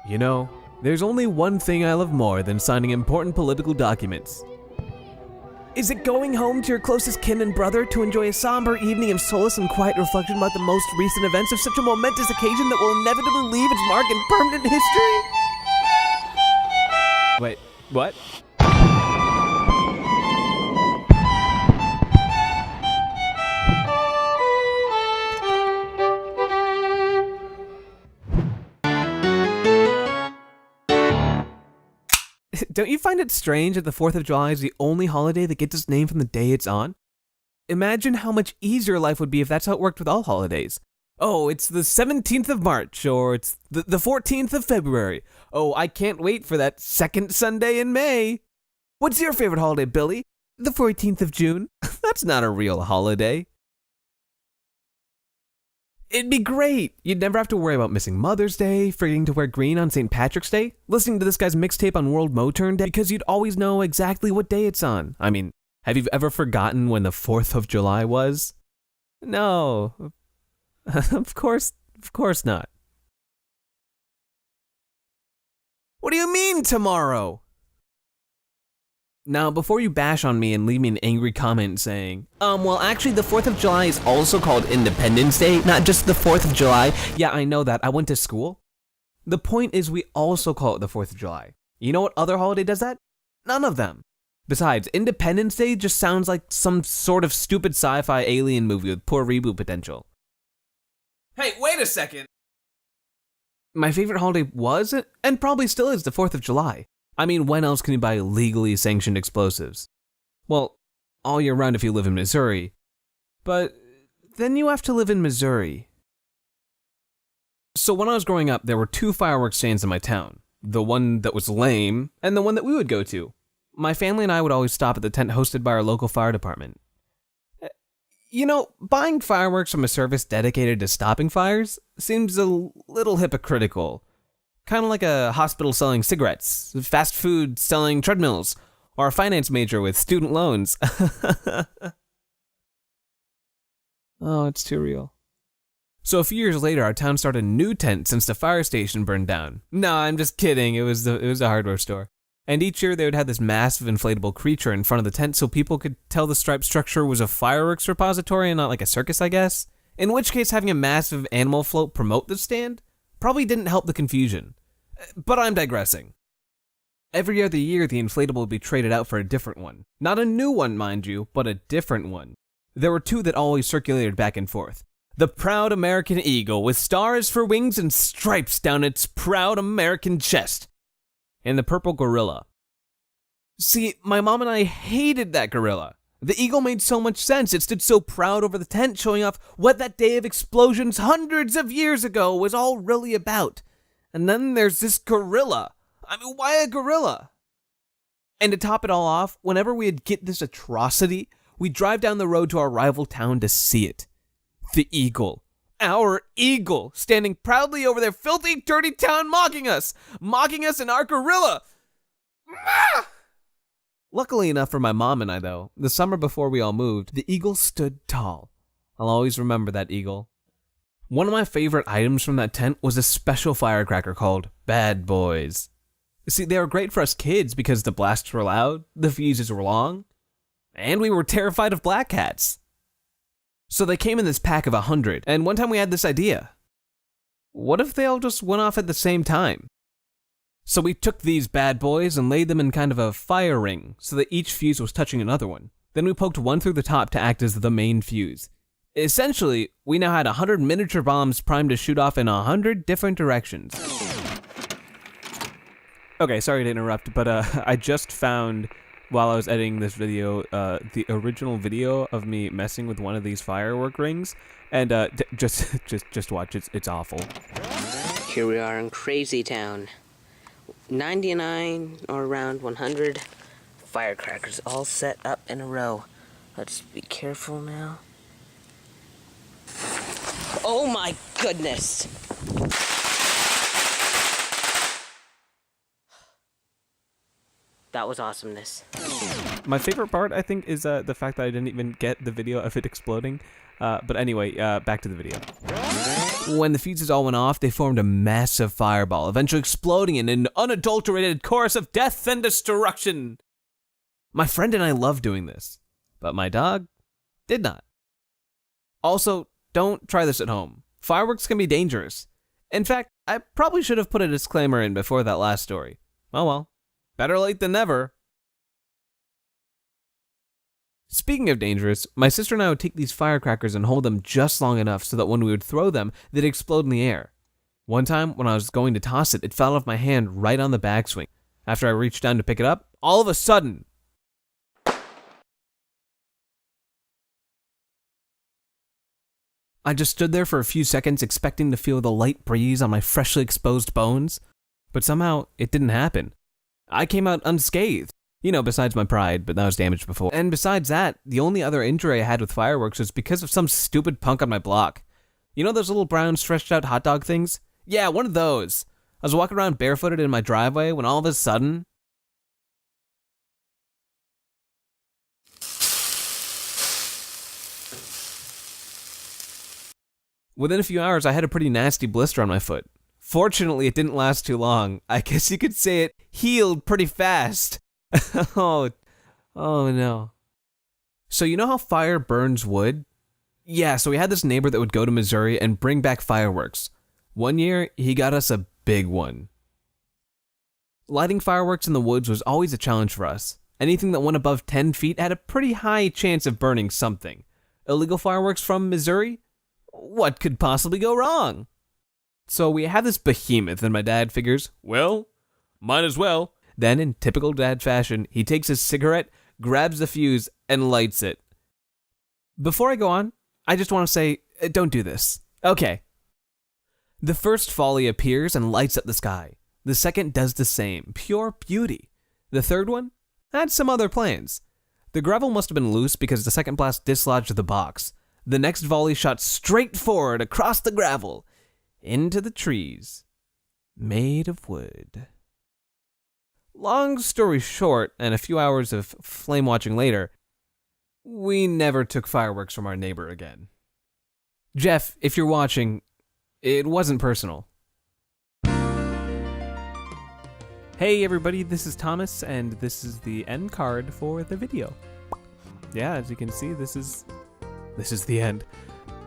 You know, there's only one thing I love more than signing important political documents. Is it going home to your closest kin and brother to enjoy a somber evening of solace and quiet reflection about the most recent events of such a momentous occasion that will inevitably leave its mark in permanent history? Wait, what? Don't you find it strange that the 4th of July is the only holiday that gets its name from the day it's on? Imagine how much easier life would be if that's how it worked with all holidays. Oh, it's the 17th of March, or it's the 14th of February. Oh, I can't wait for that second Sunday in May. What's your favorite holiday, Billy? The 14th of June? That's not a real holiday. It'd be great. You'd never have to worry about missing Mother's Day, forgetting to wear green on St. Patrick's Day, listening to this guy's mixtape on World Moturn Day, because you'd always know exactly what day it's on. I mean, have you ever forgotten when the 4th of July was? No. Of course not. What do you mean tomorrow? Now, before you bash on me and leave me an angry comment saying, well, actually the 4th of July is also called Independence Day, not just the 4th of July. Yeah, I know that. I went to school. The point is we also call it the 4th of July. You know what other holiday does that? None of them. Besides, Independence Day just sounds like some sort of stupid sci-fi alien movie with poor reboot potential. Hey, wait a second! My favorite holiday was, and probably still is, the 4th of July. I mean, when else can you buy legally sanctioned explosives? Well, all year round if you live in Missouri. But then you have to live in Missouri. So when I was growing up, there were 2 fireworks stands in my town. The one that was lame, and the one that we would go to. My family and I would always stop at the tent hosted by our local fire department. You know, buying fireworks from a service dedicated to stopping fires seems a little hypocritical. Kind of like a hospital selling cigarettes, fast food selling treadmills, or a finance major with student loans. Oh, it's too real. So a few years later, our town started a new tent since the fire station burned down. No, I'm just kidding. It was a hardware store. And each year they would have this massive inflatable creature in front of the tent so people could tell the striped structure was a fireworks repository and not like a circus, I guess. In which case, having a massive animal float promote the stand probably didn't help the confusion. But I'm digressing. Every other year, the inflatable would be traded out for a different one. Not a new one, mind you, but a different one. There were 2 that always circulated back and forth. The proud American eagle with stars for wings and stripes down its proud American chest. And the purple gorilla. See, my mom and I hated that gorilla. The eagle made so much sense. It stood so proud over the tent, showing off what that day of explosions hundreds of years ago was all really about. And then there's this gorilla. I mean, why a gorilla? And to top it all off, whenever we'd get this atrocity, we'd drive down the road to our rival town to see it. The eagle. Our eagle, standing proudly over their filthy, dirty town mocking us and our gorilla. Ah! Luckily enough for my mom and I, though, the summer before we all moved, the eagle stood tall. I'll always remember that eagle. One of my favorite items from that tent was a special firecracker called Bad Boys. See, they were great for us kids because the blasts were loud, the fuses were long, and we were terrified of black cats. So they came in this pack of 100, and one time we had this idea. What if they all just went off at the same time? So we took these bad boys and laid them in kind of a fire ring so that each fuse was touching another one. Then we poked one through the top to act as the main fuse. Essentially, we now had 100 miniature bombs primed to shoot off in 100 different directions. Okay, sorry to interrupt, but I just found, while I was editing this video, the original video of me messing with one of these firework rings, and just watch. It's awful. Here we are in Crazy Town. 99 or around 100 firecrackers all set up in a row. Let's be careful now. Oh my goodness! That was awesomeness. My favorite part, I think, is the fact that I didn't even get the video of it exploding. But anyway, back to the video. When the fuses all went off, they formed a massive fireball, eventually exploding in an unadulterated chorus of death and destruction. My friend and I loved doing this, but my dog did not. Also, don't try this at home. Fireworks can be dangerous. In fact, I probably should have put a disclaimer in before that last story. Oh well, better late than never. Speaking of dangerous, my sister and I would take these firecrackers and hold them just long enough so that when we would throw them, they'd explode in the air. One time, when I was going to toss it, it fell off my hand right on the backswing. After I reached down to pick it up, all of a sudden, I just stood there for a few seconds expecting to feel the light breeze on my freshly exposed bones, but somehow it didn't happen. I came out unscathed. You know, besides my pride, but that was damaged before. And besides that, the only other injury I had with fireworks was because of some stupid punk on my block. You know those little brown stretched out hot dog things? Yeah, one of those. I was walking around barefooted in my driveway when all of a sudden, within a few hours, I had a pretty nasty blister on my foot. Fortunately, it didn't last too long. I guess you could say it healed pretty fast. Oh no. So you know how fire burns wood? Yeah, so we had this neighbor that would go to Missouri and bring back fireworks. One year, he got us a big one. Lighting fireworks in the woods was always a challenge for us. Anything that went above 10 feet had a pretty high chance of burning something. Illegal fireworks from Missouri? What could possibly go wrong? So we had this behemoth and my dad figures, well, might as well. Then, in typical dad fashion, he takes his cigarette, grabs the fuse, and lights it. Before I go on, I just want to say, don't do this. Okay. The first volley appears and lights up the sky. The second does the same. Pure beauty. The third one had some other plans. The gravel must have been loose because the second blast dislodged the box. The next volley shot straight forward across the gravel, into the trees, made of wood. Long story short, and a few hours of flame watching later, we never took fireworks from our neighbor again. Jeff, if you're watching, it wasn't personal. Hey everybody, this is Thomas, and this is the end card for the video. Yeah, as you can see, this is the end.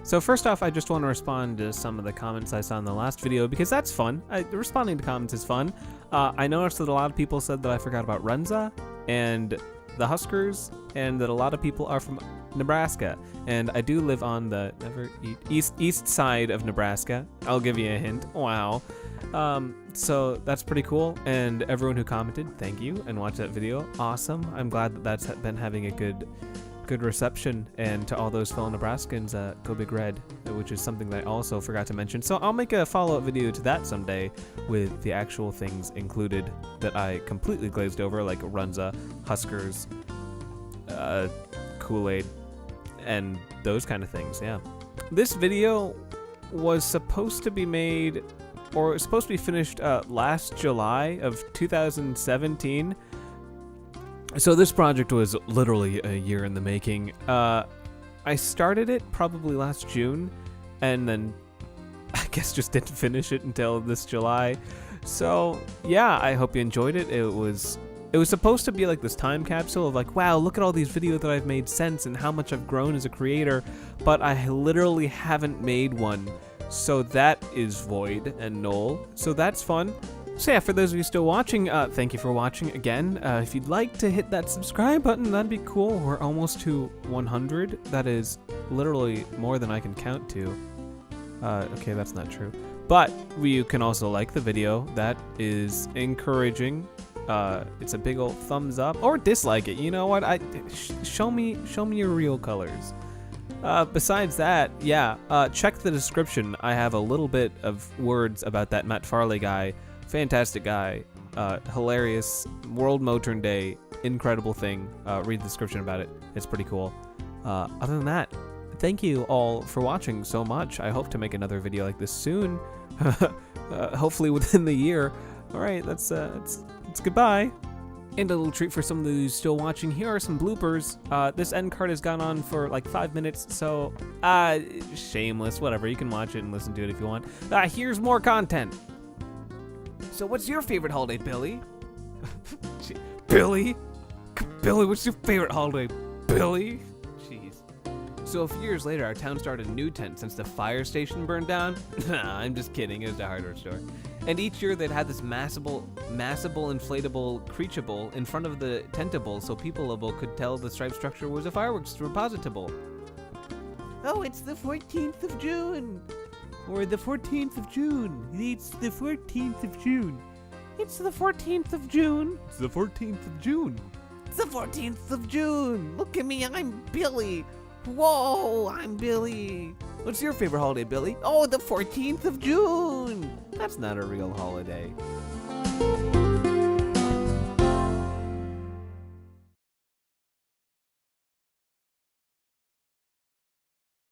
So first off, I just want to respond to some of the comments I saw in the last video because that's fun. Responding to comments is fun. I noticed that a lot of people said that I forgot about Runza and the Huskers, and that a lot of people are from Nebraska. And I do live on the east side of Nebraska. I'll give you a hint. Wow. So that's pretty cool. And everyone who commented, thank you, and watched that video. Awesome. I'm glad that that's been having a good reception, and to all those fellow Nebraskans, go Big Red, which is something that I also forgot to mention. So I'll make a follow-up video to that someday with the actual things included that I completely glazed over, like Runza, Huskers, Kool-Aid, and those kind of things, yeah. This video was supposed to be made, or was supposed to be finished last July of 2017. So this project was literally a year in the making. I started it probably last June, and then I guess just didn't finish it until this July. So yeah, I hope you enjoyed it. It was supposed to be like this time capsule of like, wow, look at all these videos that I've made since and how much I've grown as a creator, but I literally haven't made one. So that is void and null. So that's fun. So yeah, for those of you still watching, thank you for watching again. If you'd like to hit that subscribe button, that'd be cool. We're almost to 100. That is literally more than I can count to. Okay, that's not true. But you can also like the video. That is encouraging. It's a big old thumbs up, or dislike it. You know what? Show me your real colors. Besides that, yeah, check the description. I have a little bit of words about that Matt Farley guy. Fantastic guy, hilarious, World Motrin Day, incredible thing. Read the description about it, it's pretty cool. Other than that, thank you all for watching so much. I hope to make another video like this soon, hopefully within the year. All right, that's goodbye. And a little treat for some of you still watching, here are some bloopers. This end card has gone on for like 5 minutes, so shameless, whatever. You can watch it and listen to it if you want. Here's more content. So what's your favorite holiday, Billy? Billy? Billy, what's your favorite holiday, Billy? Jeez. So a few years later, our town started a new tent since the fire station burned down. Nah, I'm just kidding, it was a hardware store. And each year they'd had this massable, inflatable, creachable in front of the tentable so peopleable could tell the stripe structure was a fireworks repositable. Oh, it's the 14th of June! Or the 14th of June. It's the 14th of June. It's the 14th of June. It's the 14th of June. It's the 14th of June. Look at me, I'm Billy. Whoa, I'm Billy. What's your favorite holiday, Billy? Oh, the 14th of June. That's not a real holiday.